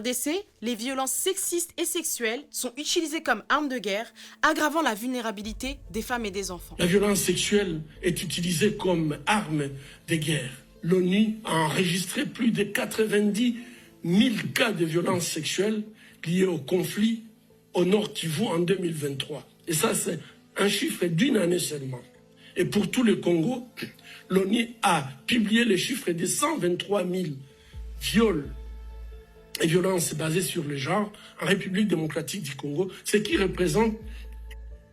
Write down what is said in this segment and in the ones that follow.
RDC, les violences sexistes et sexuelles sont utilisées comme armes de guerre, aggravant la vulnérabilité des femmes et des enfants. La violence sexuelle est utilisée comme arme de guerre. L'ONU a enregistré plus de 90 000 cas de violences sexuelles liées au conflit au Nord Kivu en 2023. Et ça, c'est un chiffre d'une année seulement. Et pour tout le Congo, l'ONU a publié les chiffres de 123 000 viols et violences basées sur le genre en République démocratique du Congo, ce qui représente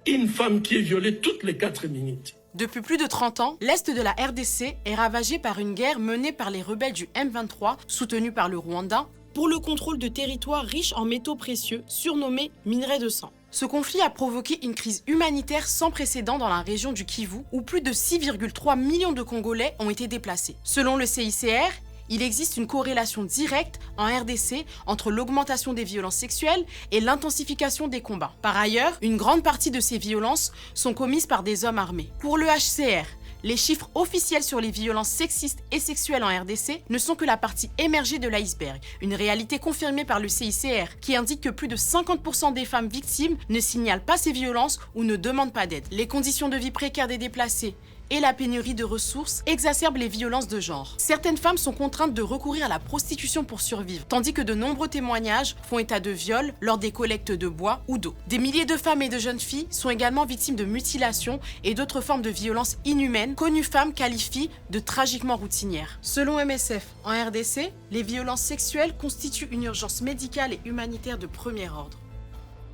une femme qui est violée toutes les 4 minutes. Depuis plus de 30 ans, l'Est de la RDC est ravagé par une guerre menée par les rebelles du M23, soutenus par le Rwanda, pour le contrôle de territoires riches en métaux précieux, surnommés minerais de sang. Ce conflit a provoqué une crise humanitaire sans précédent dans la région du Kivu, où plus de 6,3 millions de Congolais ont été déplacés. Selon le CICR, il existe une corrélation directe en RDC entre l'augmentation des violences sexuelles et l'intensification des combats. Par ailleurs, une grande partie de ces violences sont commises par des hommes armés. Pour le HCR, les chiffres officiels sur les violences sexistes et sexuelles en RDC ne sont que la partie émergée de l'iceberg, une réalité confirmée par le CICR qui indique que plus de 50% des femmes victimes ne signalent pas ces violences ou ne demandent pas d'aide. Les conditions de vie précaires des déplacés et la pénurie de ressources exacerbent les violences de genre. Certaines femmes sont contraintes de recourir à la prostitution pour survivre, tandis que de nombreux témoignages font état de viols lors des collectes de bois ou d'eau. Des milliers de femmes et de jeunes filles sont également victimes de mutilations et d'autres formes de violences inhumaines qu'ONU Femmes qualifie de tragiquement routinières. Selon MSF, en RDC, les violences sexuelles constituent une urgence médicale et humanitaire de premier ordre.